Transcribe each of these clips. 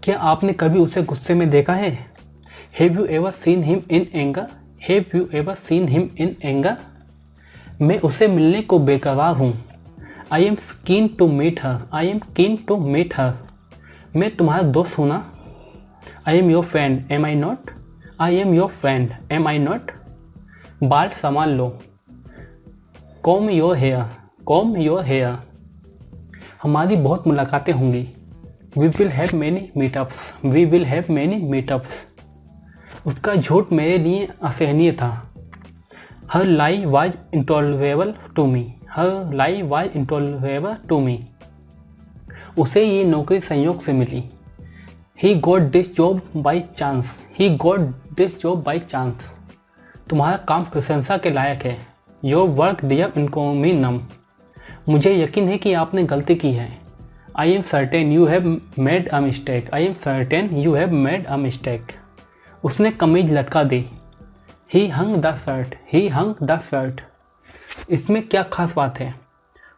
क्या आपने कभी उसे गुस्से में देखा है? Have you ever seen him in anger? Have you ever seen him in anger? मैं उसे मिलने को बेकरार हूँ। I am keen to meet her. I am keen to meet her. मैं तुम्हारा दोस्त हूँ ना? I am your friend, am I not? I am your friend, am I not? बाल संभाल लो। Comb your hair, comb your hair. हमारी बहुत मुलाकातें होंगी। We will have many meetups, we will have many meetups. उसका झूठ मेरे लिए असहनीय था। Her lie was intolerable to me, her lie was intolerable to me. उसे ये नौकरी संयोग से मिली। He got this job by chance, he got this job by chance. तुम्हारा काम प्रशंसा के लायक है। Your work dear encomium. मुझे यकीन है कि आपने गलती की है। I am certain you have made a mistake, I am certain you have made a mistake. उसने कमीज लटका दी। He hung the shirt, he hung the shirt. इसमें क्या खास बात है?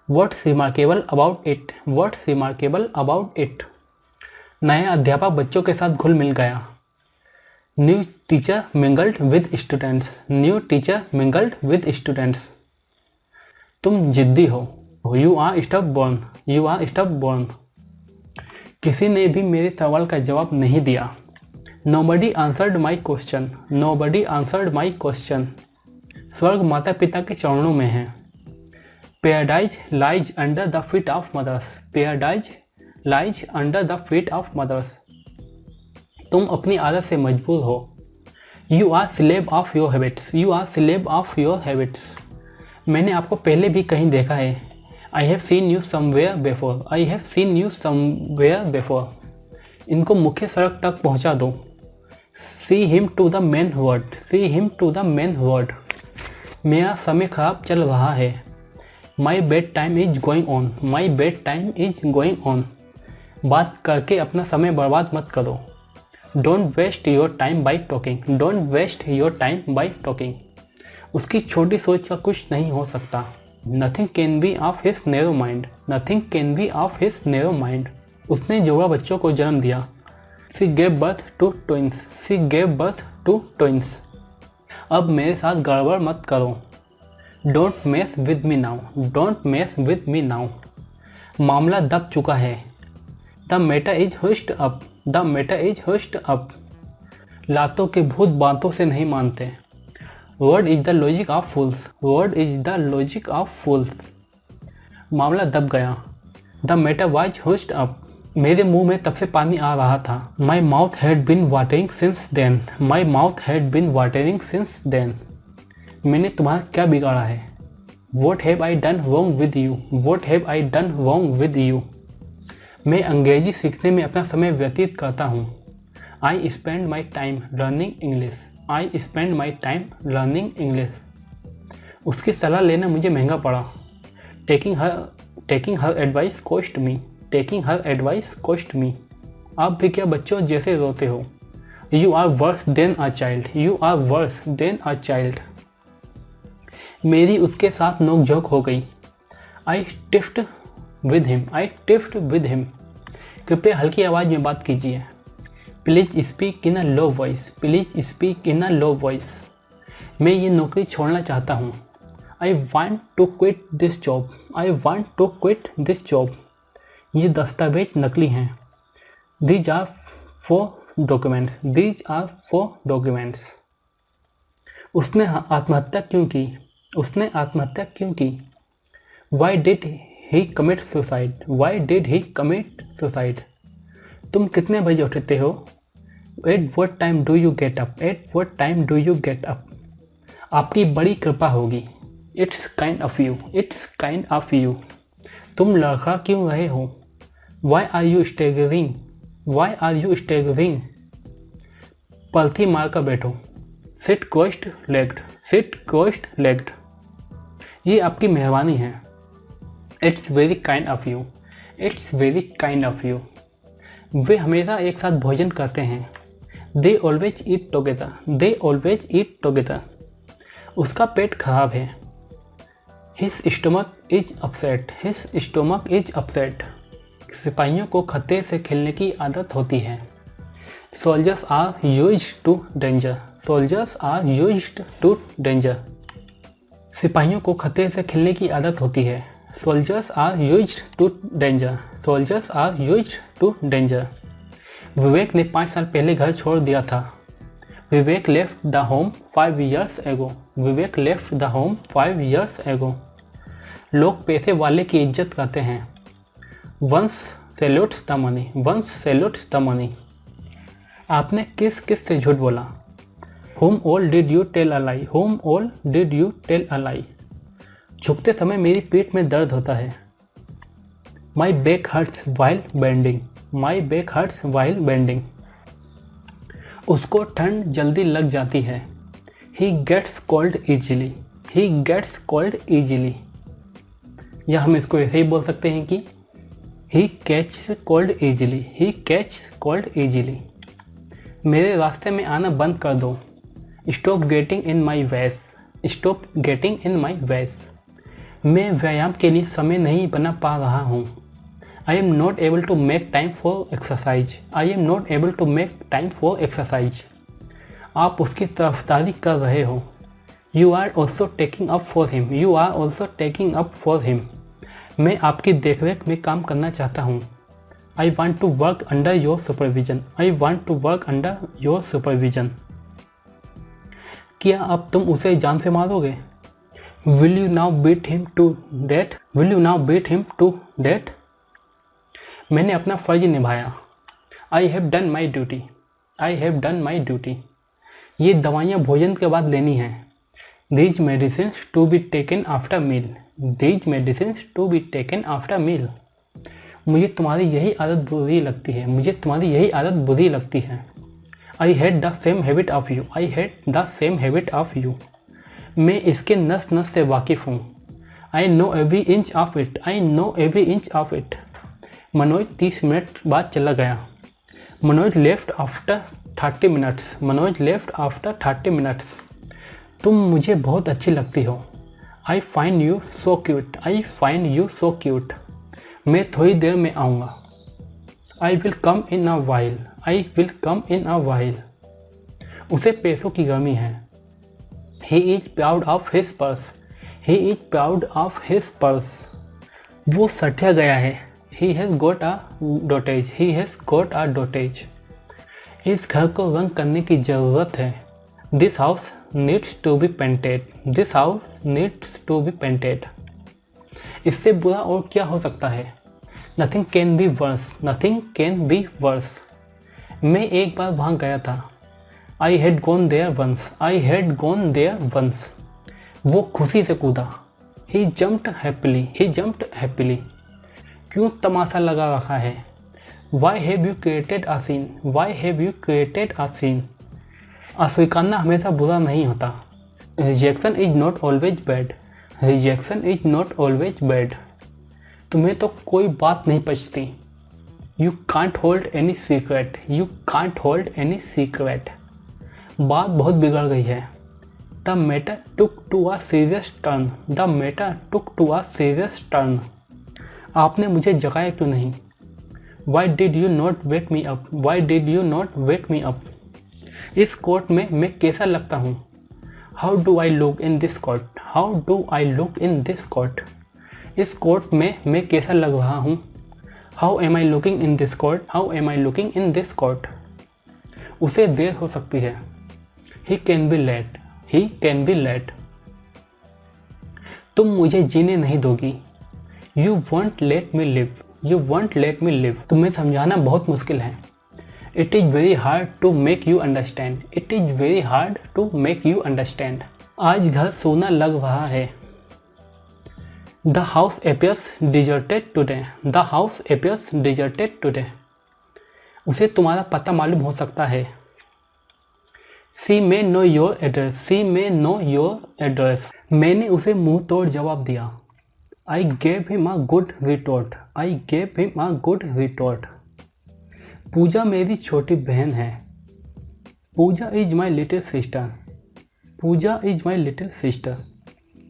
What's remarkable about it, what's remarkable about it. नया अध्यापक बच्चों के साथ घुल मिल गया। New teacher mingled with students, new teacher mingled with students. तुम जिद्दी हो। You are stubborn, you are stubborn. किसी ने भी मेरे सवाल का जवाब नहीं दिया। Nobody answered my question, nobody answered my question. स्वर्ग माता पिता के चरणों में है। Paradise lies under the feet of mothers, paradise lies under the feet of mothers. तुम अपनी आदत से मजबूर हो। You are slave of your habits, you are slave of your habits. मैंने आपको पहले भी कहीं देखा है। I have seen you somewhere before, I have seen you somewhere before. इनको मुख्य सड़क तक पहुंचा दो। See him to the main word, see him to the main word. मेरा समय खराब चल रहा है। My bad time is going on, my bad time is going on. बात करके अपना समय बर्बाद मत करो। Don't waste your time by talking, don't waste your time by talking. उसकी छोटी सोच का कुछ नहीं हो सकता। Nothing can be of his narrow mind, nothing can be of his narrow mind. उसने जुड़वा बच्चों को जन्म दिया। She gave birth to twins, she gave birth to twins. अब मेरे साथ गड़बड़ मत करो। Don't mess with me now, don't mess with me now. मामला दब चुका है। The matter is hushed up, the matter is hushed up. लातों के भूत बातों से नहीं मानते। Word is the logic of fools, word is the logic of fools. मामला दब गया। The matter was hushed up. मेरे मुंह में तब से पानी आ रहा था। My mouth had been watering since then, my mouth had been watering since then. मैंने तुम्हारा क्या बिगाड़ा है? What have I done wrong with you, what have I done wrong with you. मैं अंग्रेजी सीखने में अपना समय व्यतीत करता हूँ। I spend my time learning English, I spend my time learning English. उसकी सलाह लेना मुझे महंगा पड़ा। Taking her advice cost me, taking her advice cost me. आप भी क्या बच्चों जैसे रोते हो? You are worse than a child, you are worse than a child. मेरी उसके साथ नोकझोंक हो गई। I tiffed with him, I tiffed with him. कृपया हल्की आवाज़ में बात कीजिए। Please speak in a low voice, please speak in a low voice. मैं ये नौकरी छोड़ना चाहता हूँ। I want to quit this job, I want to quit this job. ये दस्तावेज नकली हैं। These are for documents, these are for documents. उसने आत्महत्या क्यों की? उसने आत्महत्या क्यों की? Why did he commit suicide, why did he commit suicide. तुम कितने बजे उठते हो? At what time do you get up, at what time do you get up. आपकी बड़ी कृपा होगी। It's kind of you, it's kind of you. तुम लड़खड़ा क्यों रहे हो? Why are you staggering, why are you staggering. पलथी मार कर बैठो। Sit crossed legged, sit crossed legged. ये आपकी मेहरबानी है। It's very kind of you, it's very kind of you. वे हमेशा एक साथ भोजन करते हैं। They always eat together, they always eat together. उसका पेट खराब है। His stomach is upset, his stomach is upset. सिपाहियों को खतरे से खेलने की आदत होती है। Soldiers are used to danger, soldiers are used to danger. सिपाहियों को खतरे से खेलने की आदत होती है। Soldiers are used to danger, soldiers are used to danger. Vivek ने 5 साल पहले घर छोड़ दिया था। Vivek left the home 5 years ago, Vivek left the home 5 years ago। लोग पैसे वाले की इज्जत करते हैं। Ones salutes the money, ones salutes the money. आपने किस किस से झूठ बोला? Whom all did you tell a lie, whom all did you tell a lie। झुकते समय मेरी पीठ में दर्द होता है। My back hurts while bending, my back hurts while bending। उसको ठंड जल्दी लग जाती है। He gets cold easily, he gets cold easily। या हम इसको ऐसे ही बोल सकते हैं कि He catches cold easily, he catches cold easily। मेरे रास्ते में आना बंद कर दो। Stop getting in my ways, stop getting in my ways। मैं व्यायाम के लिए समय नहीं बना पा रहा हूँ। I am not able to make time for exercise, I am not able to make time for exercise। आप उसकी तरफदारी कर रहे हो। You are also taking up for him, you are also taking up for him। मैं आपकी देखरेख में काम करना चाहता हूँ। I want to work under your supervision, I want to work under your supervision। क्या अब तुम उसे जान से मारोगे? Will you now beat him to death, will you now beat him to death। मैंने अपना फर्ज निभाया। I have done my duty, I have done my duty। ये दवाइयाँ भोजन के बाद लेनी हैं। These medicines to be taken after meal, these medicines to be taken after meal। मुझे तुम्हारी यही आदत बुरी लगती है, मुझे तुम्हारी यही आदत बुरी लगती है। I hate the same habit of you, I hate the same habit of you। मैं इसके नस नस से वाकिफ़ हूँ। I know every inch of it, I know every inch of it। Manoj 30 minute बाद चला गया। Manoj left after 30 minutes, Manoj left after 30 minutes। तुम मुझे बहुत अच्छी लगती हो। I find you so cute, I find you so cute। मैं थोड़ी देर में आऊँगा। I will come in a while, I will come in a while। उसे पैसों की कमी है। He is proud of his purse, he is proud of his purse। वो सठिया गया है। He has got a dotage, he has got a dotage। इस घर को रंग करने की ज़रूरत है। This house needs to be painted, this house needs to be painted। इससे बुरा और क्या हो सकता है? Nothing can be worse, nothing can be worse। मैं एक बार वहाँ गया था। I had gone there once, I had gone there once। वो खुशी से कूदा। He jumped happily, he jumped happily। क्यों तमाशा लगा रखा है? Why have you created a scene, why have you created a scene। अस्वीकारना हमेशा बुरा नहीं होता। Rejection is not always bad, rejection is not always bad। तुम्हें तो कोई बात नहीं पचती। You can't hold any secret, you can't hold any secret। बात बहुत बिगड़ गई है। The matter took to a serious turn, the matter took to a serious turn। आपने मुझे जगाया क्यों नहीं? Why did you not wake me up, why did you not wake me up। इस कोट में मैं कैसा लगता हूँ? How do I look in this coat, how do I look in this coat। इस कोट में मैं कैसा लग रहा हूँ? How am I looking in this coat, how am I looking in this coat। उसे देर हो सकती है। He can be late, he can be late। तुम मुझे जीने नहीं दोगी। You won't let me live, you won't let me live। तुम्हें समझाना बहुत मुश्किल है। It is very hard to make you understand, it is very hard to make you understand। आज घर सोना लग रहा है। The house appears deserted today, the house appears deserted today। उसे तुम्हारा पता मालूम हो सकता है। She may know your address, she may know your address। मैंने उसे मुंह तोड़ जवाब दिया। I gave him a good retort, I gave him a good retort। पूजा मेरी छोटी बहन है। Pooja is my little sister, Pooja is my little sister.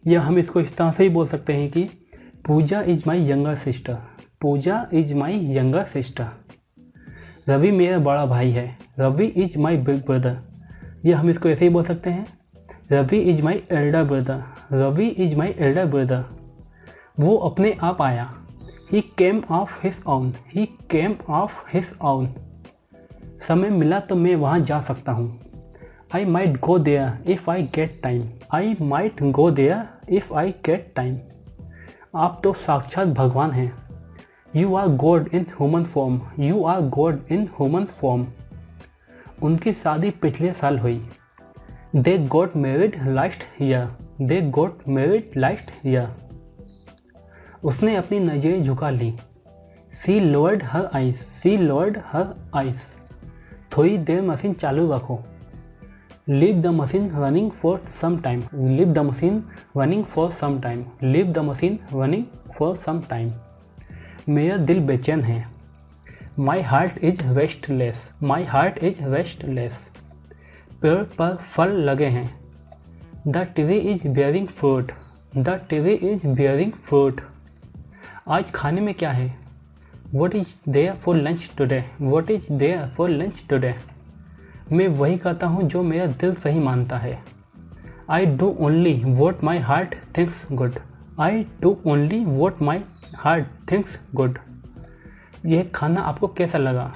या हम इसको इस तरह से ही बोल सकते हैं कि Pooja is my younger sister, Pooja is my younger sister. Ravi मेरा बड़ा भाई है। Ravi is my big brother. ये हम इसको ऐसे ही बोल सकते हैं, Ravi is my elder brother. Ravi is my elder brother. वो अपने आप आया। He came of his own. He came of his own. समय मिला तो मैं वहाँ जा सकता हूँ। I might go there if I get time. I might go there if I get time. आप तो साक्षात भगवान हैं। You are God in human form. You are God in human form. उनकी शादी पिछले साल हुई। They got married last year. They got married last year. उसने अपनी नज़रें झुका ली। She lowered her eyes. She lowered her eyes. थोड़ी देर मशीन चालू रखो। Leave the machine running for some time. Leave the machine running for some time. Leave the machine running for some time. मेरा दिल बेचैन है। My heart is restless. My heart is restless. पेड़ पर फल लगे हैं। The tree is bearing fruit. The tree is bearing fruit. आज खाने में क्या है? What is there for lunch today. What is there for lunch today. मैं वही करता हूँ जो मेरा दिल सही मानता है। I do only what my heart thinks good. I do only what my heart thinks good. यह खाना आपको कैसा लगा?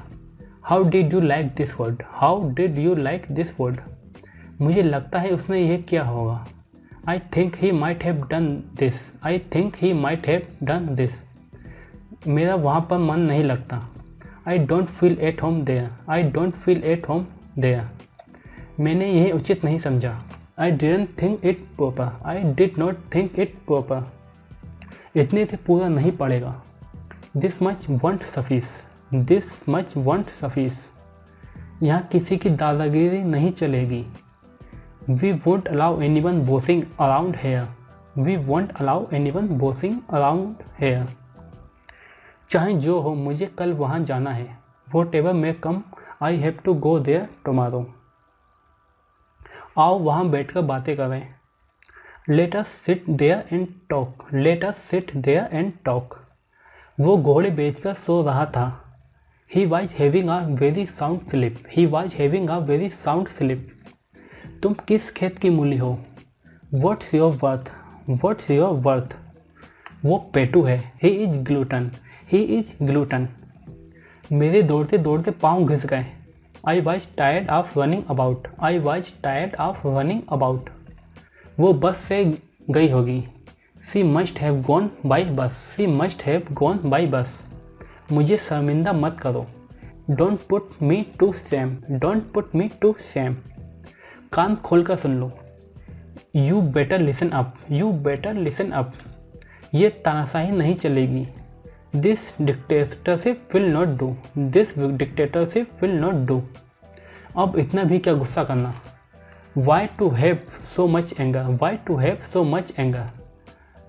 How did you like this food. How did you like this food. मुझे लगता है उसने यह किया होगा। I think he might have done this. I think he might have done this. मेरा वहाँ पर मन नहीं लगता। I don't feel at home there. I don't feel at home there. मैंने यह उचित नहीं समझा। I didn't think it proper. I did not think it proper. इतने से पूरा नहीं पड़ेगा। This much won't suffice. This much won't suffice. यहाँ किसी की दादागिरी नहीं चलेगी। We won't allow anyone bossing around here. We won't allow anyone bossing around here. चाहे जो हो, मुझे कल वहाँ जाना है। Whatever may come, I have to go there tomorrow. आओ वहाँ बैठकर बातें करें। Let us sit there and talk. Let us sit there and talk. वो घोड़े बेचकर सो रहा था। He was having a very sound sleep. He was having a very sound sleep. तुम किस खेत की मूली हो? What's your worth. What's your worth. वो पेटू है। He is glutton. He is glutton. मेरे दौड़ते दौड़ते पाँव घिस गए। I was tired of running about. I was tired of running about. वो बस से गई होगी। She must have gone by bus. She must have gone by bus. मुझे शर्मिंदा मत करो। Don't put me to shame. Don't put me to shame. कान खोल कर सुन लो। You better listen up. You better listen up. ये तानाशाही नहीं चलेगी। This dictatorship will not do. This dictatorship will not do. अब इतना भी क्या गुस्सा करना। Why to have so much anger. Why to have so much anger.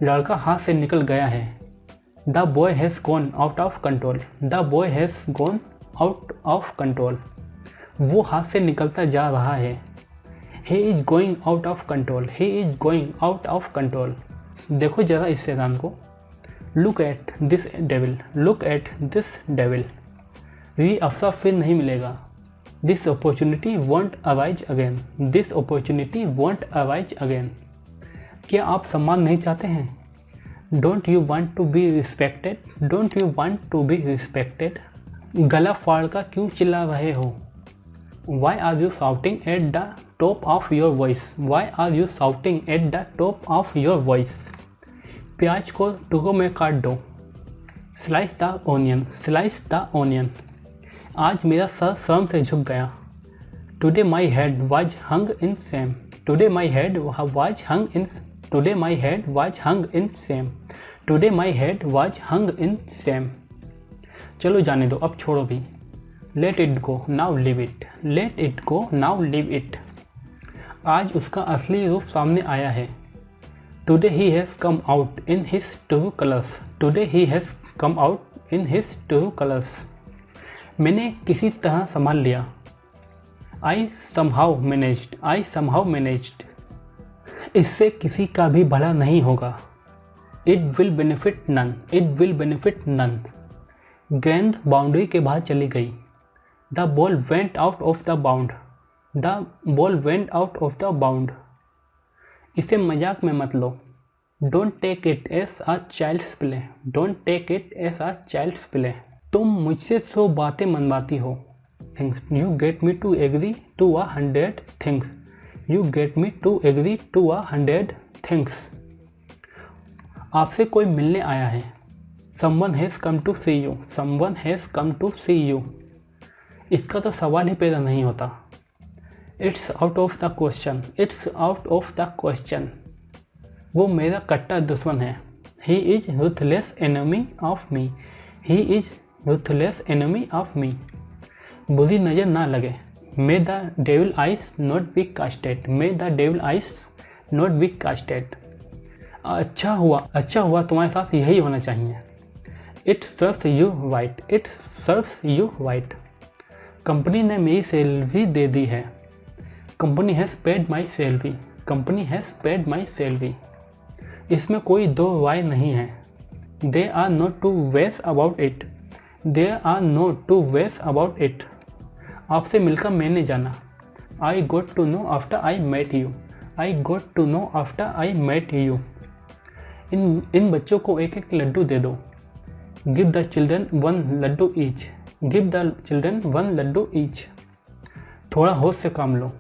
लड़का हाथ से निकल गया है। The boy has gone out of control. The boy has gone out of control. वो हाथ से निकलता जा रहा है। He is going out of control. He is going out of control. देखो जरा इस शैतान को। Look at this devil. Look at this devil. ये अवसर फिर नहीं मिलेगा। This opportunity won't arise again. This opportunity won't arise again. क्या आप सम्मान नहीं चाहते हैं? Don't you want to be respected. Don't you want to be respected. गला फाड़ कर क्यों चिल्ला रहे हो? Why are you shouting at the top of your voice. Why are you shouting at the top of your voice. प्याज को टुकड़ों में काट दो। Slice the onion. Slice the onion. आज मेरा सर शर्म से झुक गया। Today my head was hung in same. Today my head was hung in. Today my head was hung in same. Today my head was hung in same. चलो जाने दो, अब छोड़ो भी। Let it go now live it. Let it go now live it. आज उसका असली रूप सामने आया है। Today he has come out in his true colours. Today he has come out in his true colours. मैंने किसी तरह संभाल लिया। I somehow managed. I somehow managed. इससे किसी का भी भला नहीं होगा। It will benefit none. It will benefit none. गेंद बाउंड्री के बाहर चली गई। The ball went out of the bound, the ball went out of the bound. इसे मजाक में मत लो, don't take it as a child's play, don't take it as a child's play. तुम मुझसे 100 बातें मनवाती हो, things you get me to agree to 100 things, you get me to agree to 100 things. आपसे कोई मिलने आया है, someone has come to see you, someone has come to see you. इसका तो सवाल ही पैदा नहीं होता। It's out of the question, it's out of the question. वो मेरा कट्टर दुश्मन है, he is ruthless enemy of me, he is ruthless enemy of मी। बुरी नज़र ना लगे, मे the devil eyes not be casted, may the devil eyes not be casted. अच्छा हुआ तुम्हारे साथ यही होना चाहिए। It serves you white, it serves you white. Company ने मेरी सैलरी दे दी है, company has paid my salary, company has paid my salary. इसमें कोई दो राय नहीं है। दे आर नॉट टू वेस about it, they are not to वेस अबाउट इट। आपसे मिलकर मैंने जाना, I got to know after I met you, I got to know after I met you. इन बच्चों को एक एक लड्डू दे दो, give the children 1 laddoo each, give the children 1 laddoo each. थोड़ा होश से काम लो,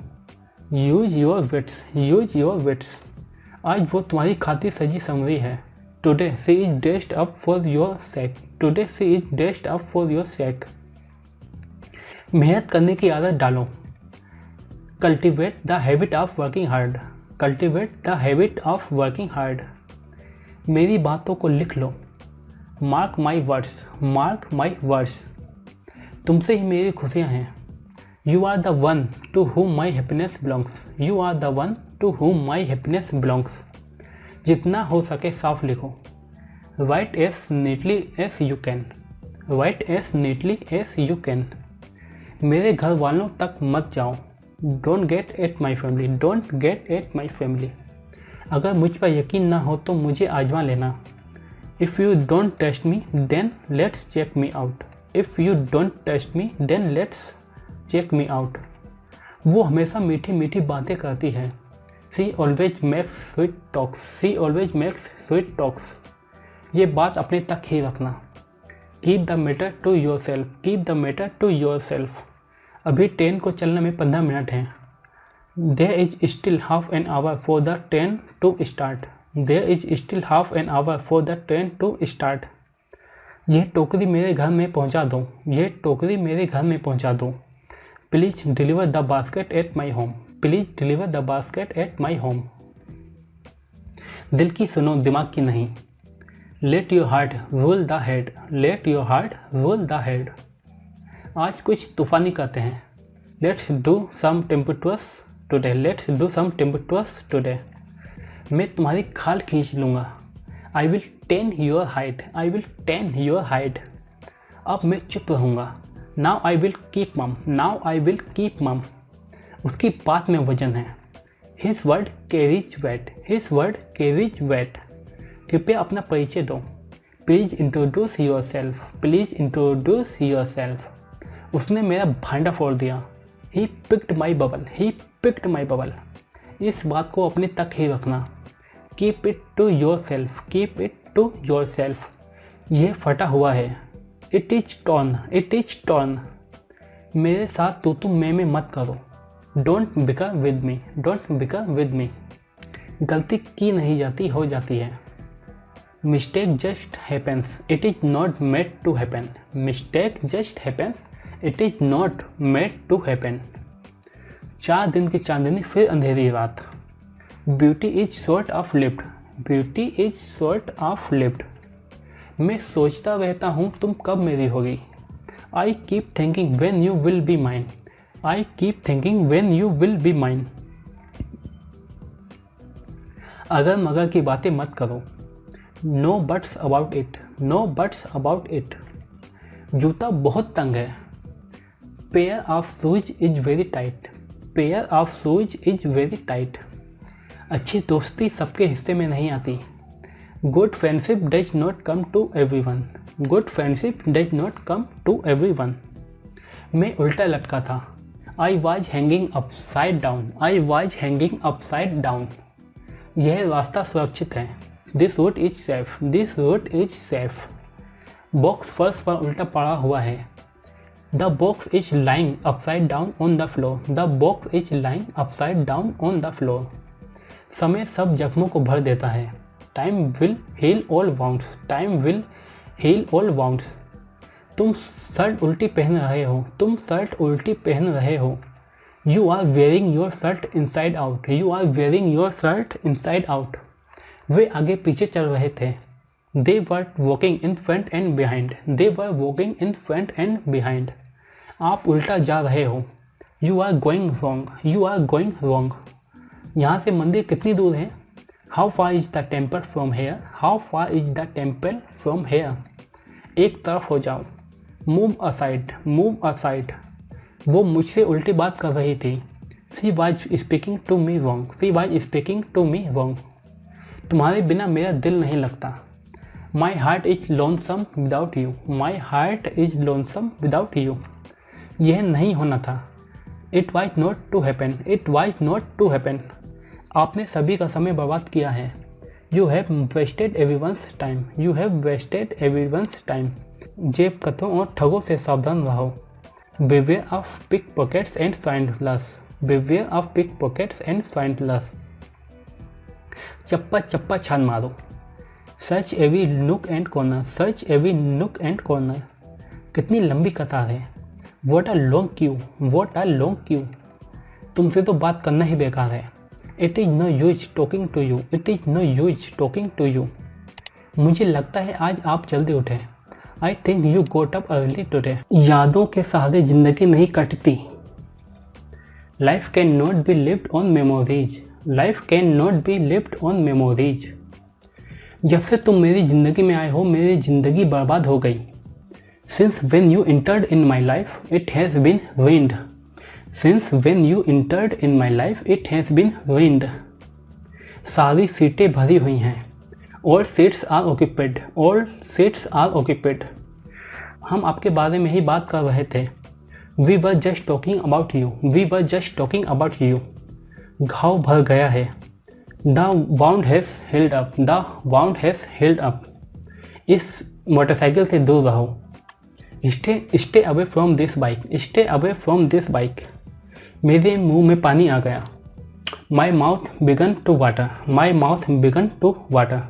use your wits, use your wits. आज वो तुम्हारी खातिर सजी संवरी है। Today she is dressed up for your sec, today she is dressed up for your sake. मेहनत करने की आदत डालो, cultivate the habit of working hard, cultivate the habit of working hard. मेरी बातों को लिख लो, mark my words, mark my words. तुमसे ही मेरी खुशियाँ हैं। You are the one to whom my happiness belongs, you are the one to whom my happiness belongs. जितना हो सके साफ लिखो, write as neatly as you can, write as neatly as you can. मेरे घर वालों तक मत जाओ, don't get at my family, don't get at my family. अगर मुझ पर यकीन ना हो तो मुझे आजमा लेना। If you don't test me then let's check me out, if you don't test me then let's check me out. वो हमेशा मीठी मीठी बातें करती है, she always makes sweet talks, she always makes sweet talks. ये बात अपने तक ही रखना। Keep the matter to yourself, keep the matter to yourself. अभी ट्रेन को चलने में 15 मिनट हैं। There is still half an hour for the train to start, there is still half an hour for the train to start. यह टोकरी मेरे घर में पहुंचा दो, यह टोकरी मेरे घर में पहुंचा दो। Please deliver the basket at my home, please deliver the basket at my home. दिल की सुनो, दिमाग की नहीं। Let your heart rule the head, let your heart rule the head. आज कुछ तूफ़ानी करते हैं। Let's do some tempestuous today, let's do some tempestuous today. मैं तुम्हारी खाल खींच लूँगा, I will tan your hide, I will tan your hide. अब मैं चुप रहूँगा, now I will keep mum, now I will keep mum. उसकी बात में वजन है, his word carries weight, his word carries weight. कृपया अपना परिचय दो, please introduce yourself, please introduce yourself. उसने मेरा भांडा फोड़ दिया, he picked my bubble, he picked my bubble. इस बात को अपने तक ही रखना। Keep it to yourself, keep it to yourself. यह फटा हुआ है, it is torn, it is torn. मेरे साथ तू मैं मत करो, don't bicker with me, don't bicker with me. गलती की नहीं जाती, हो जाती है। Mistake just happens, it is not made to happen, mistake just happens, it is not made to happen. 4 दिन की चांदनी फिर अंधेरी रात। Beauty is short of lift, beauty is short of lift. मैं सोचता रहता हूँ तुम कब मेरी होगी। आई keep thinking when you will be mine, I keep thinking when you will be mine. अगर मगर की बातें मत करो, no buts about it, no buts about it. जूता बहुत तंग है, pair of shoes is very tight, pair of shoes is very tight. अच्छी दोस्ती सबके हिस्से में नहीं आती। Good friendship does not come to everyone, good friendship does not come to everyone. मैं उल्टा लटका था। आई was hanging upside down. I was hanging upside down. यह रास्ता सुरक्षित है। This route is safe. This route is safe. Box फर्श पर उल्टा पड़ा हुआ है। The box is lying upside down on the floor. The box is lying upside down on the floor. समय सब जख्मों को भर देता है। Time will heal all wounds. Time will heal all wounds. तुम शर्ट उल्टी पहन रहे हो। तुम शर्ट उल्टी पहन रहे हो। You are wearing your shirt inside out. You are wearing your shirt inside out. वे आगे पीछे चल रहे थे। They were walking in front and behind. They were walking in front and behind. आप उल्टा जा रहे हो। You are going wrong. You are going wrong. यहाँ से मंदिर कितनी दूर है? How far is the temple from here. How far is the temple from hair. एक तरफ हो जाओ। Move aside. Move aside. वो मुझसे उल्टी बात कर रही थी। She was speaking to me wrong. She was speaking to me wrong. तुम्हारे बिना मेरा दिल नहीं लगता। My heart is lonesome without you. My heart is lonesome without you. यह नहीं होना था। It was not to happen. It was not to happen. आपने सभी का समय बर्बाद किया है। You have wasted everyone's time. You have wasted everyone's time. जेब कतरों और ठगों से सावधान रहो। Beware of pick pockets and swindlers. Beware of pick pockets and swindlers. चप्पा चप्पा छान मारो। Search every nook and corner. Search every nook and corner. कितनी लंबी कतार है। What a long queue. What a long queue. तुमसे तो बात करना ही बेकार है। It is no use talking to you. It is no use talking to you. मुझे लगता है आज आप जल्दी उठे। I think you got up early today. यादों के सहारे जिंदगी नहीं कटती। Life can not be lived on memories. Life can not be lived on memories. जब से तुम मेरी ज़िंदगी में आए हो मेरी ज़िंदगी बर्बाद हो गई। Since when you entered in my life, it has been ruined. Since when you entered in my life, it has been ruined. सारी सीटें भरी हुई हैं। All seats are occupied. All seats are occupied. हम आपके बारे में ही बात कर रहे थे। We were just talking about you. We were just talking about you. घाव भर गया है। The wound has healed up. The wound has healed up. इस मोटरसाइकिल से दूर रहो। Stay away from this bike. Stay away from this bike. मेरे मुंह में पानी आ गया। My mouth began to water. My mouth began to water.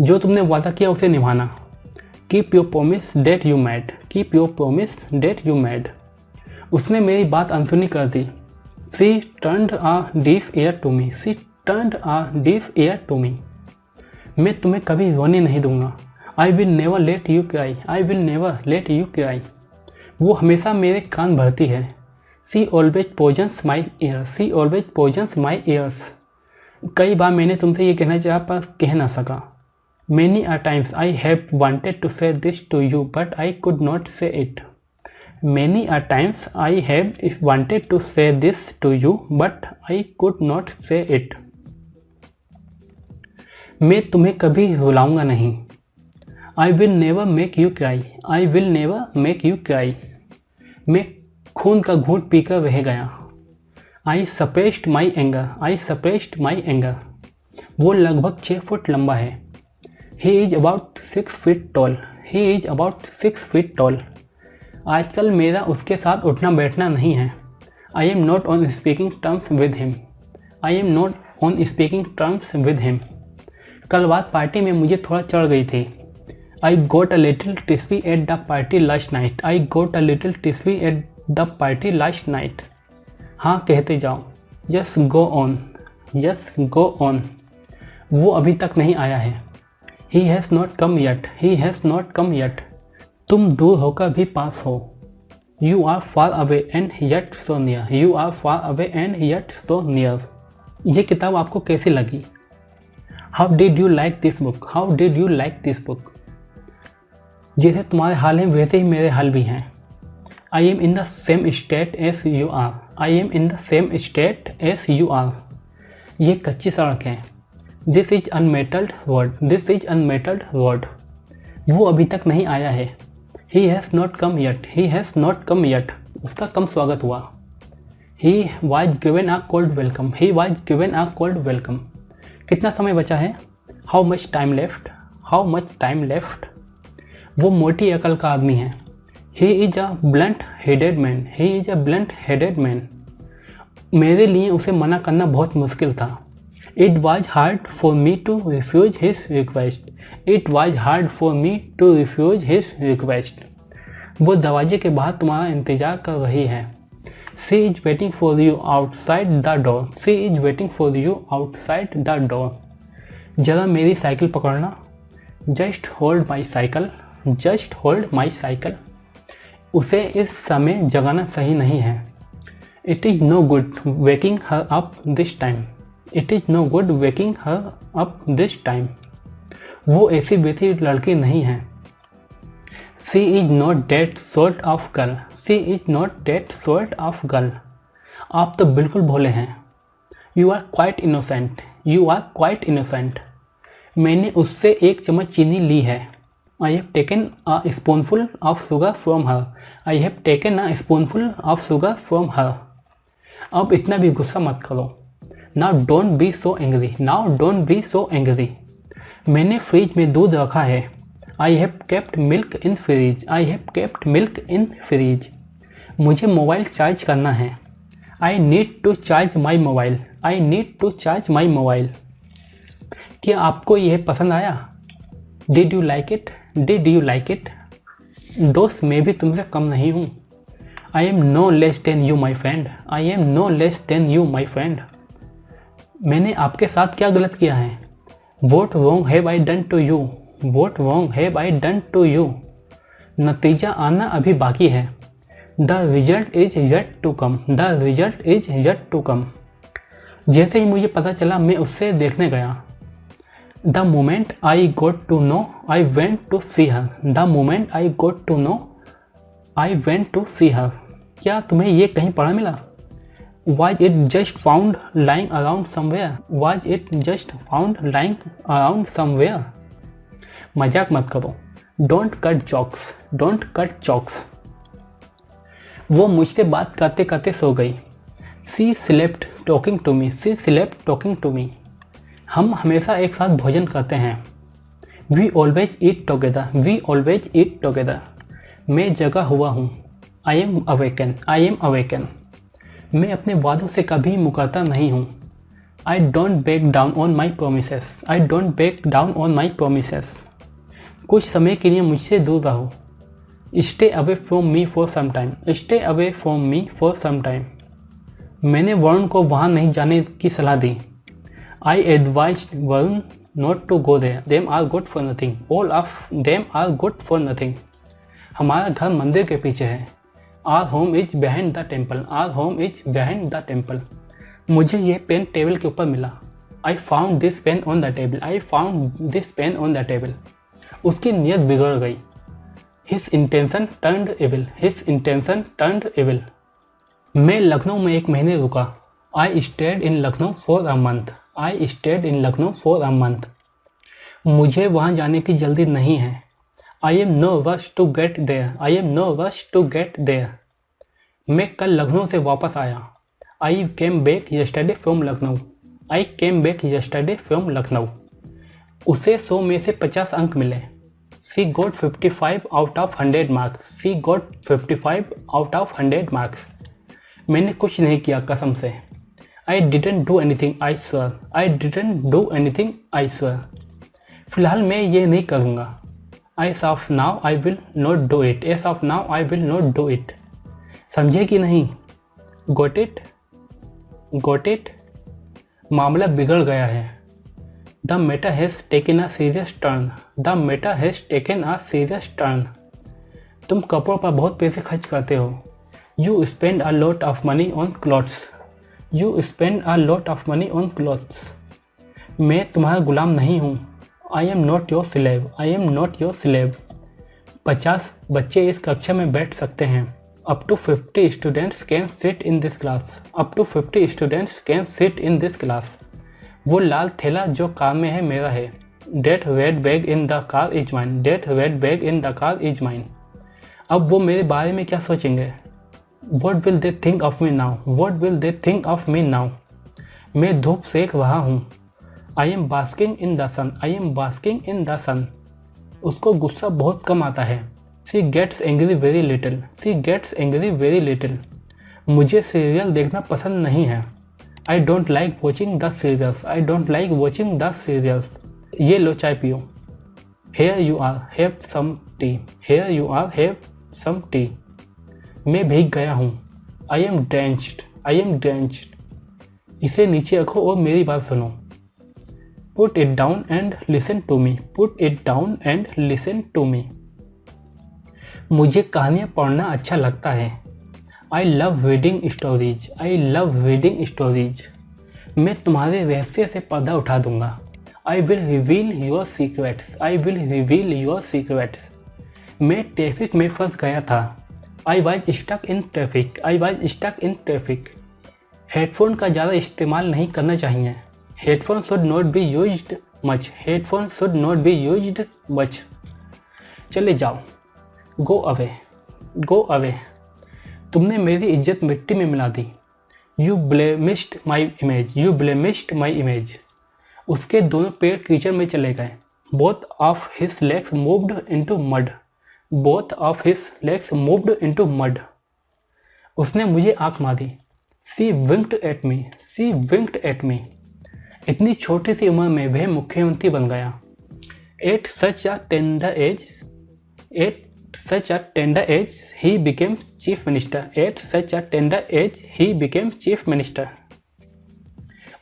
जो तुमने वादा किया उसे निभाना। Keep your promise that you made. Keep your promise that you made. उसने मेरी बात अनसुनी कर दी। She turned a deaf ear to me. She turned a deaf ear to me. मैं तुम्हें कभी रोने नहीं दूंगा। I will never let you cry. I will never let you cry. वो हमेशा मेरे कान भरती है। She always poisons my ears. She always poisons my ears. कई बार मैंने तुमसे ये कहना चाहा पर कह ना सका। Many a times I have wanted to say this to you but I could not say it. Many a times I have wanted to say this to you but I could not say it. मैं तुम्हें कभी रुलाऊंगा नहीं। I will never make you cry. I will never make you cry. मैं खून का घूंट पीकर रह गया। I suppressed my anger. I suppressed my anger. वो लगभग 6 फुट लंबा है। He is about 6 feet tall. He is about 6 feet tall. आजकल मेरा उसके साथ उठना बैठना नहीं है। I am not on speaking terms with him. I am not on speaking terms with him. कल रात पार्टी में मुझे थोड़ा चढ़ गई थी। I got a little tipsy at the party last night. I got a little tipsy at the party last night. हाँ कहते जाओ। Just go on. Just go on. वो अभी तक नहीं आया है। He has not come yet. He has not come yet. तुम दूर होकर भी पास हो। You are far away and yet so near. You are far away and yet so near. ये किताब आपको कैसी लगी? How did you like this book? How did you like this book? जैसे तुम्हारे हाल हैं वैसे ही मेरे हाल भी हैं। I am in the same state as you are. I am in the same state as you are. ये कच्ची सड़क है। This is unmetalled road. This is unmetalled road. वो अभी तक नहीं आया है। He has not come yet, he has not come yet, उसका कम स्वागत हुआ। He was given a cold welcome, he was given a cold welcome, कितना समय बचा है। How much time left, how much time left, वो मोटी अकल का आदमी है। He is a blunt headed man, he is a blunt headed man, मेरे लिए उसे मना करना बहुत मुश्किल था। It was hard for me to refuse his request, it was hard for me to refuse his request, वो दरवाजे के बाहर तुम्हारा इंतज़ार कर रही है। She is waiting for you outside the door, she is waiting for you outside the door, ज़रा मेरी साइकिल पकड़ना। Just hold my cycle, just hold my cycle, उसे इस समय जगाना सही नहीं है। It is no good waking her up this time, it is no good waking her up this time, वो ऐसी वैसी लड़की नहीं है। She is not that sort of girl, she is not that sort of girl, आप तो बिल्कुल भोले हैं। You are quite innocent, you are quite innocent, मैंने उससे एक चम्मच चीनी ली है। I have taken a spoonful of sugar from her, I have taken a spoonful of sugar from her, अब इतना भी गुस्सा मत करो। Now don't be so angry, now don't be so angry, मैंने फ्रिज में दूध रखा है। I have kept milk in fridge, I have kept milk in fridge, मुझे मोबाइल चार्ज करना है। I need to charge my mobile, I need to charge my mobile, क्या आपको यह पसंद आया। Did you like it, did you like it, दोस्त मैं भी तुमसे कम नहीं हूँ। I am no less than you my friend, I am no less than you my friend, मैंने आपके साथ क्या गलत किया है। What wrong have I done to you, what wrong have I done to you, नतीजा आना अभी बाकी है। The result is yet to come, the result is yet to come, जैसे ही मुझे पता चला मैं उससे देखने गया। The moment I got to know I went to see her, the moment I got to know I went to see her, क्या तुम्हें ये कहीं पढ़ा मिला। Was it just found lying around somewhere, was it just found lying around somewhere, मजाक मत करो। Don't cut jokes, don't cut jokes, वो मुझसे बात करते करते सो गई। She slept talking to me, she slept talking to me, हम हमेशा एक साथ भोजन करते हैं। We always eat together, we always eat together, मैं जगा हुआ हूँ। I am awaken, I am awaken, मैं अपने वादों से कभी मुकरता नहीं हूँ। I don't back down on my promises, I don't back down on my promises, कुछ समय के लिए मुझसे दूर रहो। Stay away from me for some time, stay away from me for some time, मैंने वरुण को वहाँ नहीं जाने की सलाह दी। I advise Varun not to go there, them are good for nothing, all of them are good for nothing, हमारा घर मंदिर के पीछे है। Our home is behind the temple, our home is behind the temple, मुझे ये पेन टेबल के ऊपर मिला। I found this pen on the table, I found this pen on the table, उसकी नीयत बिगड़ गई। His intention turned evil, his intention turned evil, मैं लखनऊ में एक महीने रुका। I stayed in Lucknow for a month, I stayed in Lucknow for a month, मुझे वहाँ जाने की जल्दी नहीं है। I am no rush to get there, I am no rush to get there, मैं कल लखनऊ से वापस आया। I came back yesterday from Lucknow, I came back yesterday from Lucknow, उसे 100 में से 50 अंक मिले। She got 55 out of 100 marks, she got 55 out of 100 marks, मैंने कुछ नहीं किया कसम से। I didn't do anything I swear, I didn't do anything I swear, फिलहाल मैं ये नहीं करूँगा। S of now I will not do it, S of now I will not do it, समझे कि नहीं। गोट इट, गोट इट, मामला बिगड़ गया है। The matter has taken a serious turn, the matter has taken a serious turn, तुम कपड़ों पर बहुत पैसे खर्च करते हो। You spend a lot of money on clothes, you spend a lot of money on clothes, मैं तुम्हारा गुलाम नहीं हूँ। I am not your slave, I am not your slave, 50 बच्चे इस कक्षा में बैठ सकते हैं। Up to 50 students can sit in this class, up to 50 students can sit in this class, वो लाल थैला जो कार में है मेरा है। That red bag in the car is mine, that red bag in the car is mine, अब वो मेरे बारे में क्या सोचेंगे? What will they think of me now? What will they think of me now? मैं धूप सेक रहा हूँ। I am basking in the sun. I am basking in the sun. उसको गुस्सा बहुत कम आता है। She gets angry very little. She gets angry very little. मुझे सीरियल देखना पसंद नहीं है। I don't like watching the serials. I don't like watching the serials. ये लो चाय पियो। Here you are. Have some tea. Here you are. Have some tea. मैं भीग गया हूँ। I am drenched. I am drenched. इसे नीचे रखो और मेरी बात सुनो। Put it down and listen to me. Put it down and listen to me. मुझे कहानियाँ पढ़ना अच्छा लगता है। I love reading stories. I love reading stories. मैं तुम्हारे रहस्य से पर्दा उठा दूंगा। I will reveal your secrets. I will reveal your secrets. मैं ट्रैफिक में फंस गया था। I was stuck in traffic. I was stuck in traffic. Headphone का ज़्यादा इस्तेमाल नहीं करना चाहिए। Headphone should not be used much. Headphone should not be used much. चले जाओ। Go away. Go away. तुमने मेरी इज्जत मिट्टी में मिला दी। You blemished my image. You blemished my image. उसके दोनों पैर कीचड़ में चले गए। Both of his legs moved into mud. Both of his legs moved into mud. उसने मुझे आँख मारी। She winked at me. She winked at me. इतनी छोटी सी उम्र में वह मुख्यमंत्री बन गया। At such a tender age, he became chief minister. At such a tender age, he became chief minister.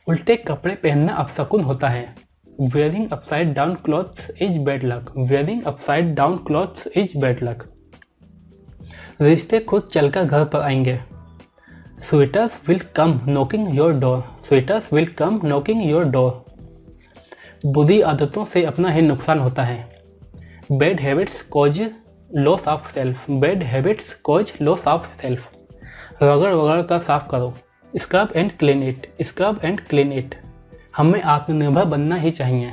उल्टे कपड़े पहनना अपशकुन होता है। Wearing upside down clothes is bad luck. Wearing upside down clothes is bad luck. रिश्ते खुद चलकर घर पर आएंगे। Suitors will come knocking your door. Suitors will come knocking your door. बुरी आदतों से अपना ही नुकसान होता है। Bad habits cause loss of self. Bad habits cause loss of self. रगड़ वगड़ कर साफ करो। Scrub and clean it. Scrub and clean it. हमें आत्मनिर्भर बनना ही चाहिए।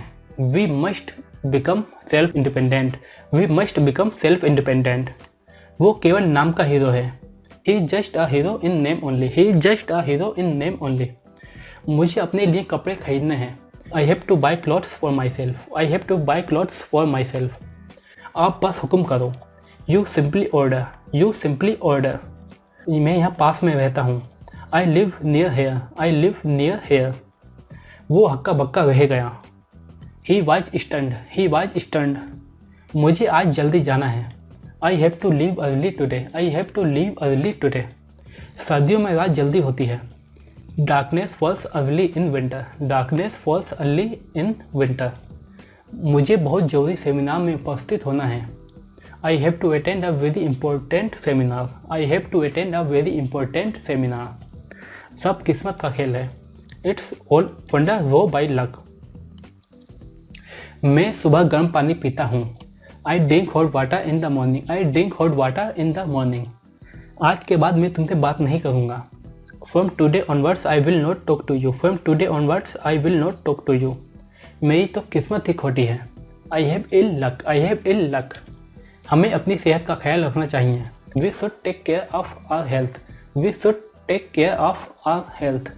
We must become self independent. We must become self independent. वो केवल नाम का हीरो है। He is just a hero in name only. He is just a hero in name only. मुझे अपने लिए कपड़े खरीदने हैं। I have to buy clothes for myself. I have to buy clothes for myself. आप बस हुक्म करो। You simply order. You simply order. मैं यहाँ पास में रहता हूँ। I live near here. I live near here. वो हक्का बक्का रह गया। He was stunned. He was stunned. मुझे आज जल्दी जाना है। I have to leave early today. I have to leave early today. सर्दियों में रात जल्दी होती है। Darkness falls early in winter. Darkness falls early in winter. मुझे बहुत जरूरी सेमिनार में उपस्थित होना है। I have to attend a very important seminar. I have to attend a very important seminar. सब किस्मत का खेल है। It's all wonder go by luck. मैं सुबह गर्म पानी पीता हूँ। I drink hot water in the morning. I drink hot water in the morning. आज के बाद मैं तुमसे बात नहीं करूँगा। From today onwards I will not talk to you. From today onwards I will not talk to you. मेरी तो किस्मत ही खोटी है। I have ill luck. I have ill luck. हमें अपनी सेहत का ख्याल रखना चाहिए। We should take care of our health. We should take care of our health.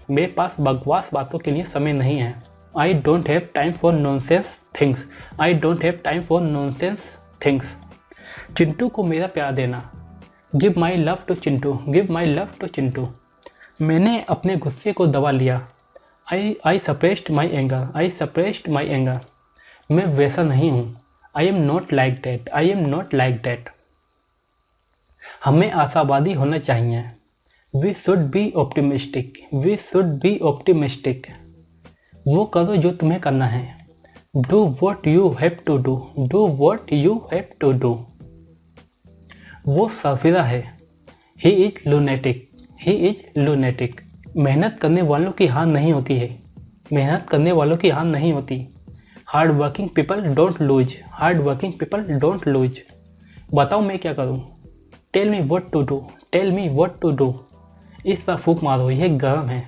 मेरे पास बकवास बातों के लिए समय नहीं है। I don't have time for nonsense things. I don't have time for nonsense things. Chintu को मेरा प्यार देना। Give my love to Chintu. Give my love to Chintu. मैंने अपने गुस्से को दबा लिया। I suppressed my anger. I suppressed my anger. मैं वैसा नहीं हूँ। I am not like that. I am not like that. हमें आशावादी होना चाहिए। We should be optimistic. We should be optimistic. वो करो जो तुम्हें करना है। Do what you have to do. Do what you have to do. वो साफिरा है। He is lunatic. He is lunatic. मेहनत करने वालों की हार नहीं होती है। मेहनत करने वालों की हार नहीं होती। Hard working people don't lose. Hard working people don't lose. बताओ मैं क्या करूँ? Tell me what to do. Tell me what to do. इस पर फूंक मारो, यह गर्म है।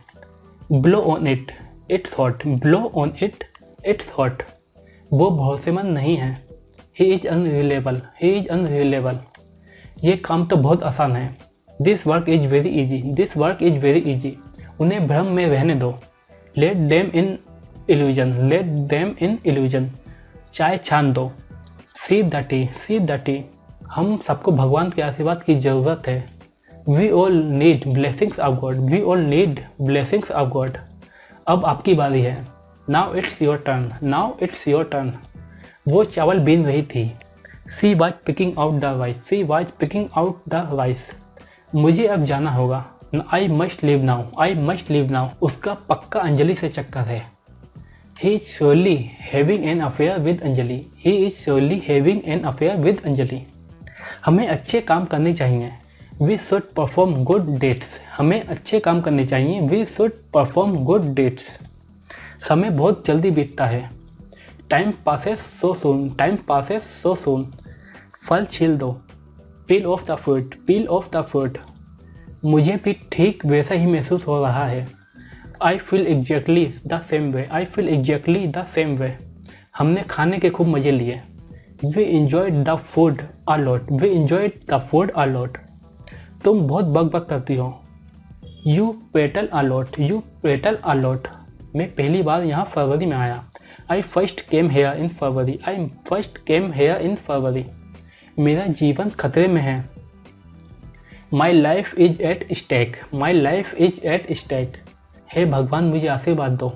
Blow on it. It's hot. Blow on it. It's hot. वो भरोसेमंद नहीं है। He is unreliable. He is unreliable. ये काम तो बहुत आसान है। This work is very easy, this work is very easy. उन्हें भ्रम में रहने दो। Let them in illusion, let them in illusion. चाय छान दो। Sieve the tea, sieve the tea. हम सबको भगवान के आशीर्वाद की ज़रूरत है। We all need blessings of God, we all need blessings of God. अब आपकी बारी है। Now it's your turn, now it's your turn. वो चावल बीन रही थी। She was picking out the rice, she was picking out the rice. मुझे अब जाना होगा। I must leave now, I must leave now. उसका पक्का अंजलि से चक्कर है। He is surely having an affair with Anjali, he is surely having an affair with Anjali. हमें अच्छे काम करने चाहिए। We should perform good deeds, हमें अच्छे काम करने चाहिए। We should perform good deeds. समय बहुत जल्दी बीतता है। Time passes so soon, time passes so soon. फल छील दो। Peel off the fruit, peel off the fruit. मुझे भी ठीक वैसा ही महसूस हो रहा है। I feel exactly the same way, I feel exactly the same way. हमने खाने के खूब मज़े लिए। We enjoyed the food a lot, we enjoyed the food a lot. तुम बहुत बक करती हो। You petal a lot, you petal a lot. मैं पहली बार यहाँ फरवरी में आया। I first came here in February, I first came here in February. मेरा जीवन खतरे में है। My life is at stake, my life is at stake. हे भगवान मुझे आशीर्वाद दो।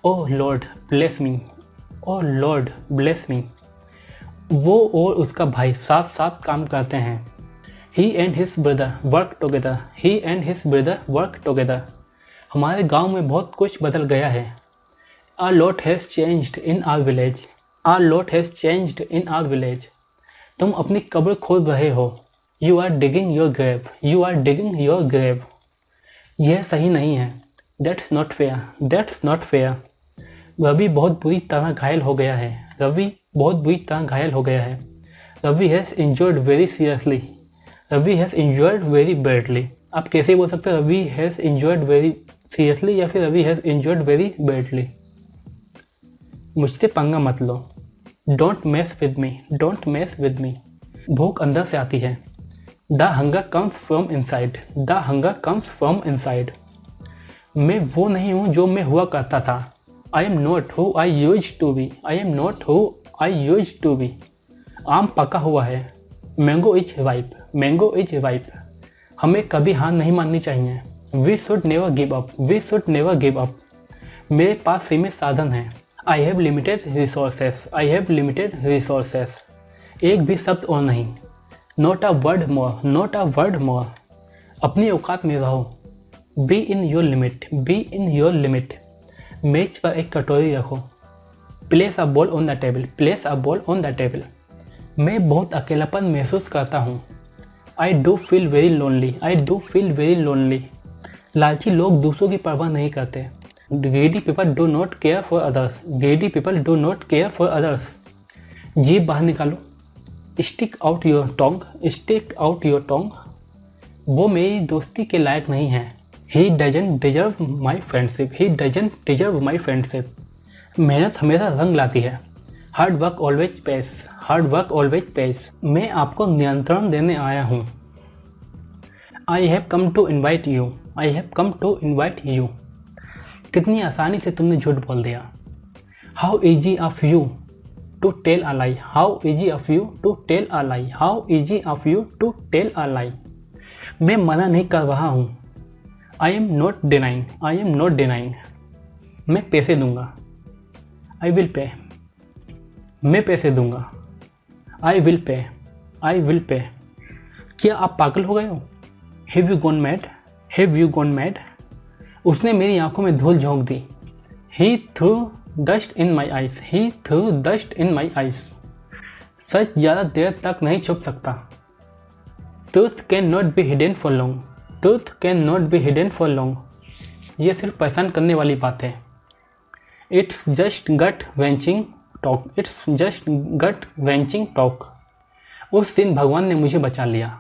Oh lord bless me, oh lord bless me. वो और उसका भाई साथ साथ काम करते हैं। He and his brother work together, he and his brother work together। हमारे गांव में बहुत कुछ बदल गया है। A lot has changed in our village, a lot has changed in our village। तुम अपनी कब्र खोद रहे हो। You are digging your grave, you are digging your grave। यह सही नहीं है। That's not fair, that's not fair। Ravi बहुत बुरी तरह घायल हो गया है, रवि बहुत बुरी तरह घायल हो गया है। Ravi has injured very seriously, Ravi has injured very badly. आप कैसे बोल सकते हैं Ravi has injured very seriously या फिर Ravi has injured very badly. मुझसे पंगा मत लो। Don't mess with me, don't mess with me. भूख अंदर से आती है। The hunger comes from inside, the hunger comes from inside. मैं वो नहीं हूँ जो मैं हुआ करता था। I am not who I used to be, I am not who I used to be. आम पका हुआ है। Mango is ripe, mango is ripe. हमें कभी हार नहीं माननी चाहिए। We should never give up, we should never give up. मेरे पास सीमित साधन हैं। I have limited resources, I have limited resources. एक भी शब्द और नहीं। Not a word more, not a word more. अपनी औकात में रहो। B in your limit, be in your limit. मेज पर एक कटोरी रखो। Place a ball on the table, place a ball on the table. मैं बहुत अकेलापन महसूस करता हूँ। I do feel very lonely, I do feel very lonely. लालची लोग दूसरों की परवाह नहीं करते। Greedy people do not care for others, greedy people do not care for others. जीभ बाहर निकालो। Stick out your tongue, stick out your tongue. वो मेरी दोस्ती के लायक नहीं है। He doesn't deserve my friendship, he doesn't deserve my friendship. मेहनत हमेशा रंग लाती है। Hard work always pays, hard work always pays. मैं आपको नियंत्रण देने आया हूँ। I have come to invite you, I have come to invite you. कितनी आसानी से तुमने झूठ बोल दिया। How easy of you to tell a lie, how easy of you to tell a lie, how easy of you to tell a lie. मैं मना नहीं कर रहा हूँ। I am not denying, I am not denying. मैं पैसे दूंगा। I will pay, मैं पैसे दूंगा। I will pay, I will pay. क्या आप पागल हो गए हो? Have you gone mad, have you gone mad. उसने मेरी आंखों में धूल झोंक दी। He threw dust in my eyes, he threw dust in my eyes. सच ज़्यादा देर तक नहीं छुप सकता। Truth can not be hidden for long, truth can not be hidden for long. ये सिर्फ परेशान करने वाली बात है। It's just gut wrenching talk, it's just gut wrenching talk. उस दिन भगवान ने मुझे बचा लिया।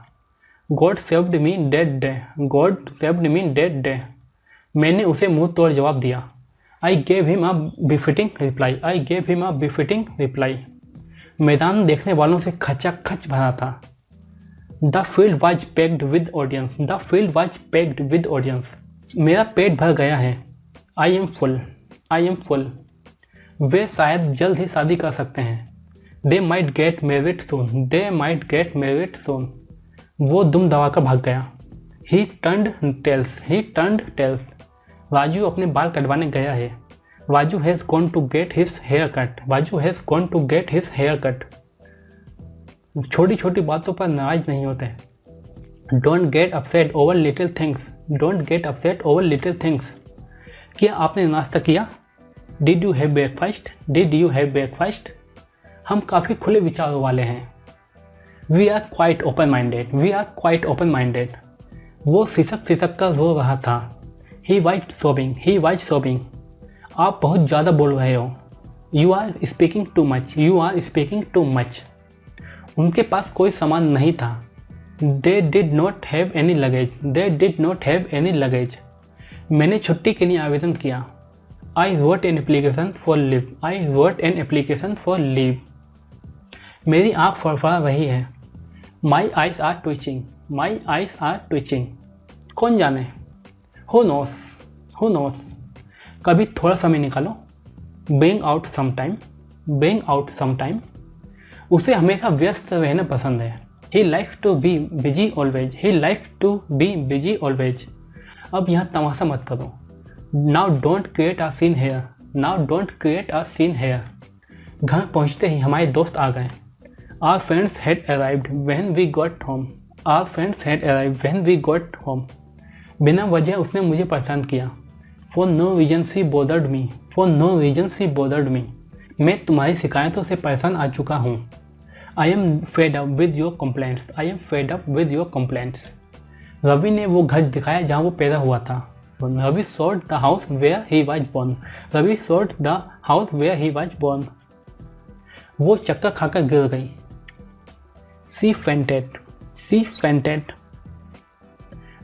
God saved me dead day, God saved me dead day. मैंने उसे मुंह तोड़ जवाब दिया। I gave him a befitting reply, I gave him a befitting reply. मैदान देखने वालों से खचाखच भरा था। The field was packed with audience, the field was packed with audience. मेरा पेट भर गया है। I am full, I am full. वे शायद जल्द ही शादी कर सकते हैं। They might get married soon, they might get married soon. वो दुम दबाकर भाग गया। He turned tails, he turned tails. Raju अपने बाल कटवाने गया है। Raju has gone to get his hair cut, Raju has gone to get his hair cut. छोटी छोटी बातों पर नाराज नहीं होते। Don't get upset over little things, don't get upset over little things. क्या आपने नाश्ता किया? Did you have breakfast, did you have breakfast. हम काफ़ी खुले विचारों वाले हैं। We are quite open minded, we are quite open minded. वो सिसक सिसक कर रो रहा था। He was sobbing, he was sobbing. आप बहुत ज़्यादा बोल रहे हो। You are speaking too much, you are speaking too much. उनके पास कोई सामान नहीं था। They did not have any luggage, they did not have any luggage. मैंने छुट्टी के लिए आवेदन किया। I wrote an application for leave, I wrote an application for leave. मेरी आँख फड़फड़ा रही है। My eyes are twitching, my eyes are twitching. कौन जाने, हु नोस, हु नोस। कभी थोड़ा समय निकालो। Being out some time, being out some time. उसे हमेशा व्यस्त रहना पसंद है। He likes to be busy always, he likes to be busy always. अब यहाँ तमाशा मत करो। Now don't create a scene here, now don't create a scene here. घर पहुँचते ही हमारे दोस्त आ गए। Our friends had arrived when we got home, our friends had arrived when we got home. बिना वजह उसने मुझे परेशान किया। For no reason she bothered me, for no reason she bothered me. मैं तुम्हारी शिकायतों से परेशान आ चुका हूँ। I am fed up with your complaints, I am fed up with your complaints. Ravi ने वो घर दिखाया जहाँ वो पैदा हुआ था। Ravi showed the house where he was born, Ravi showed the house where he was born. वो चक्कर खाकर गिर गई। She fainted, she fainted.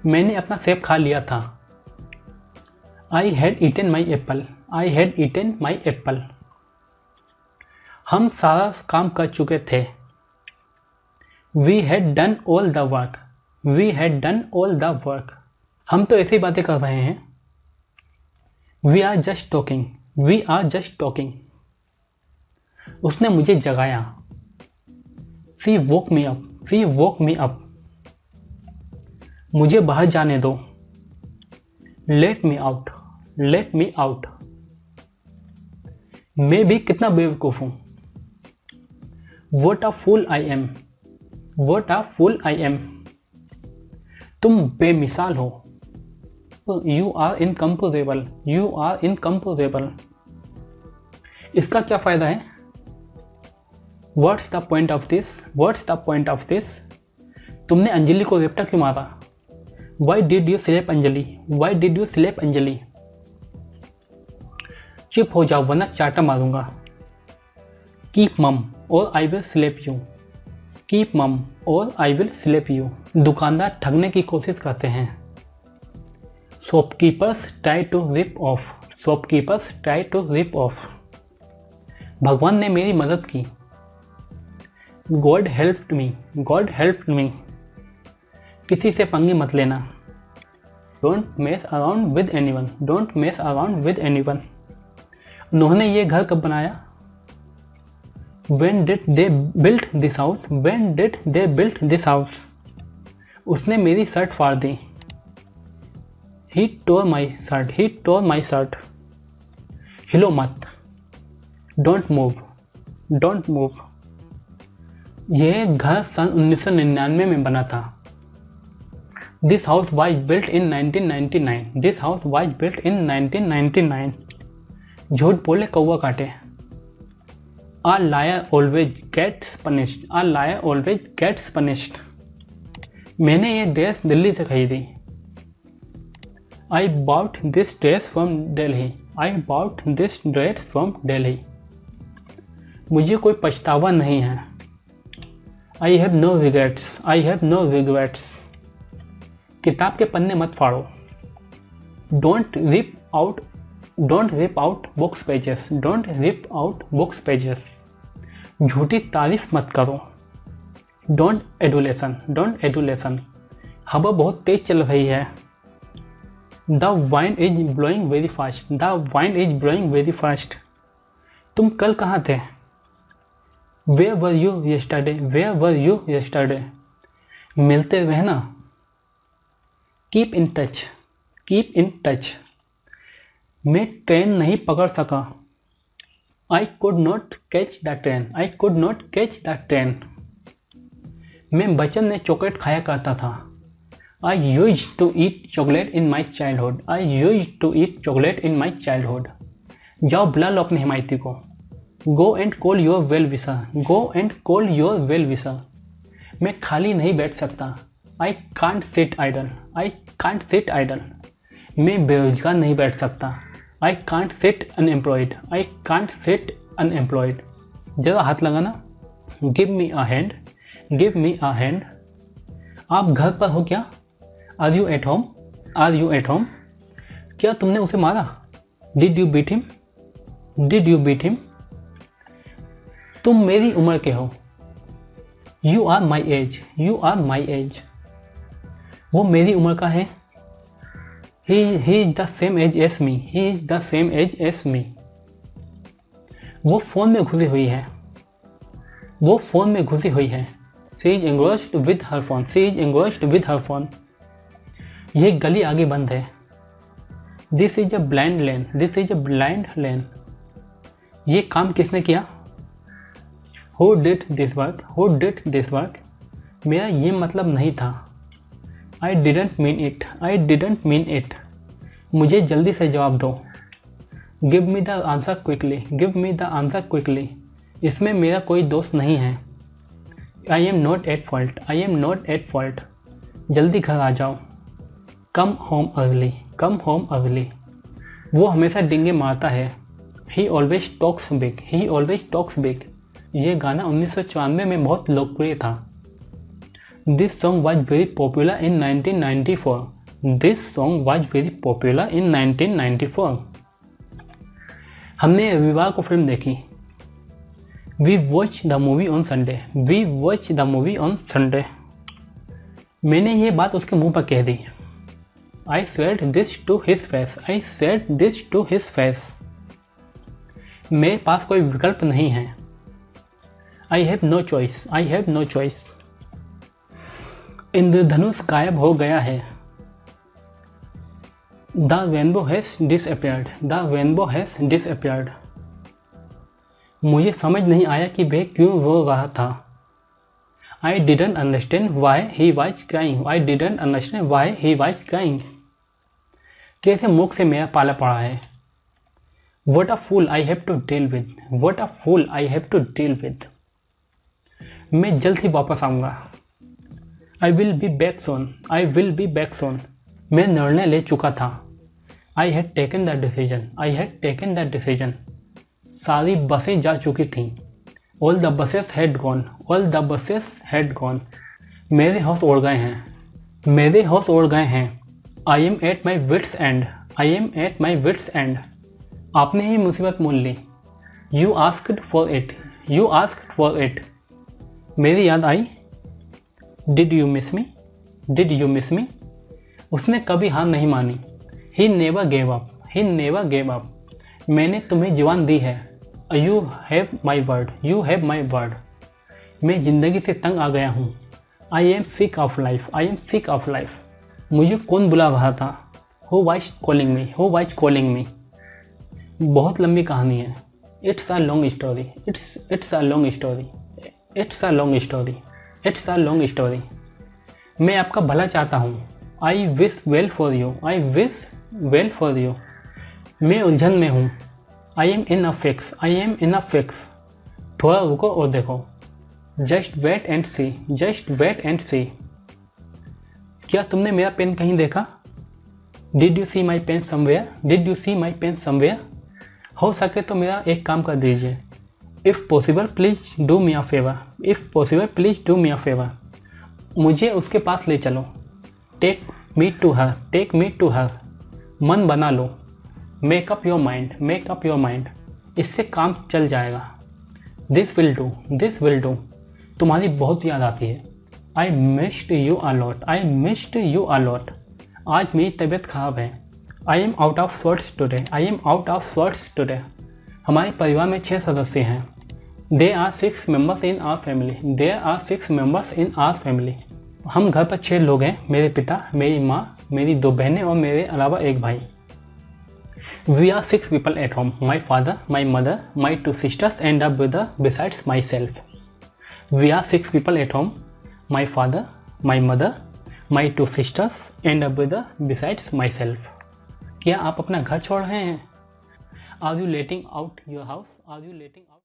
मैंने अपना सेब खा लिया था। I had eaten my apple, I had eaten my apple. हम सारा काम कर चुके थे। We had done all the work, we had done all the work. हम तो ऐसी बातें कर रहे हैं। We are just talking, we are just talking. उसने मुझे जगाया। She woke me up, she woke me up. मुझे बाहर जाने दो। Late me out, let me out. मैं भी कितना बेवकूफ़ हूँ। What a fool I am, what a fool I am. तुम बेमिसाल हो। You are incomparable, you are incomparable. इसका क्या फ़ायदा है? What's the point of this, what's the point of this. तुमने अंजलि को रेपटा क्यों मारा? Why did you slap Anjali, why did you slap Anjali. चुप हो जाओ वरना चाटा मारूंगा। Keep mum or I will slab you, keep mum or I will slab you. दुकानदार ठगने की कोशिश करते हैं। Shopkeepers try to rip off, shopkeepers try to rip off. भगवान ने मेरी मदद की। God helped me, God helped me. किसी से पंगे मत लेना। Don't mess around with anyone, don't mess around with anyone. उन्होंने ये घर कब बनाया? When did they build this house? When did they build this house? उसने मेरी शर्ट फाड़ दी। He tore my shirt, he tore my shirt. हिलो मत। Don't move, don't move. यह घर सन 1999 में बना था। This house was built in 1999. This house was built in 1999. झूठ बोले कौवा काटे। A liar always gets punished, a liar always gets punished. मैंने ये ड्रेस दिल्ली से खरीदी। I bought this dress from Delhi, I bought this dress from Delhi. मुझे कोई पछतावा नहीं है। I have no regrets, I have no regrets. किताब के पन्ने मत फाड़ो। Don't rip out books pages, don't rip out books pages. झूठी तारीफ मत करो। Don't adulation. हवा बहुत तेज चल रही है। The wind is blowing very fast. तुम कल कहाँ थे? Where were you yesterday. मिलते रहना। Keep in touch. मैं ट्रेन नहीं पकड़ सका। I could not catch the train। मैं बचपन में चॉकलेट खाया करता था। I used to eat chocolate in my childhood। जाओ बुला लो अपने हिमायती को। Go and call your well wisher। मैं खाली नहीं बैठ सकता। I can't sit idle। मैं बेरोजगार नहीं बैठ सकता। I can't sit unemployed। जरा हाथ लगाना। Give me a hand। आप घर पर हो क्या? Are you at home? क्या तुमने उसे मारा? Did you beat him? तुम मेरी उम्र के हो। You are my age। वो मेरी उम्र का है। He is the same age as me। वो फ़ोन में घुसी हुई है। She is engrossed with her phone। ये गली आगे बंद है। This is a blind lane। ये काम किसने किया? Who did this work? मेरा ये मतलब नहीं था। I didn't mean it। मुझे जल्दी से जवाब दो। Give me the answer quickly। इसमें मेरा कोई दोस्त नहीं है। I am not at fault। जल्दी घर आ जाओ। Come home early। वो हमेशा डिंगे मारता है। He always talks big। ये गाना 1994 में बहुत लोकप्रिय था। This song was very popular in 1994। हमने रविवार को फिल्म देखी। We watched the movie on Sunday। मैंने ये बात उसके मुंह पर कह दी। I said this to his face। मेरे पास कोई विकल्प नहीं है। I have no choice। इंद्रधनुष गायब हो गया है। The rainbow has disappeared। मुझे समझ नहीं आया कि वह क्यों रो रहा था। I didn't understand why he was crying। कैसे मुख से मेरा पाला पड़ा है। What a fool I have to deal with। मैं जल्द ही वापस आऊँगा। I will be back soon। मैं निर्णय ले चुका था। I had taken the decision। सारी बसें जा चुकी थीं। All the buses had gone। मेरे होश उड़ गए हैं। I am at my wit's end। आपने ही मुसीबत मोल ली। You asked for it। मेरी याद आई। Did you miss me? उसने कभी हार नहीं मानी। He never gave up। मैंने तुम्हें जुबान दी है। You have my word। मैं ज़िंदगी से तंग आ गया हूँ। I am sick of life। मुझे कौन बुला रहा था? Who was calling me? बहुत लंबी कहानी है। It's a long story। मैं आपका भला चाहता हूँ। I wish well for you। मैं उलझन में हूँ। I am in a fix। थोड़ा रुको और देखो। Just wait and see। क्या तुमने मेरा पेन कहीं देखा? Did you see my pen somewhere? हो सके तो मेरा एक काम कर दीजिए। If possible please do me a favor। मुझे उसके पास ले चलो। Take me to her। मन बना लो। Make up your mind। इससे काम चल जाएगा। This will do। तुम्हारी बहुत याद आती है। I missed you a lot, I missed you a lot. आज मेरी तबीयत खराब है। I am out of sorts today, I am out of sorts today. हमारे परिवार में 6 सदस्य हैं। There are 6 members in our family, there are 6 members in our family. हम घर पर 6 लोग हैं, मेरे पिता, मेरी माँ, मेरी 2 बहनें और मेरे अलावा एक भाई। We are 6 people at home, my father, my mother, my 2 sisters and a brother besides myself. We are 6 people at home, my father, my mother, my 2 sisters and a brother besides myself. क्या आप अपना घर छोड़ रहे हैं? Are you letting out your house? Are you letting out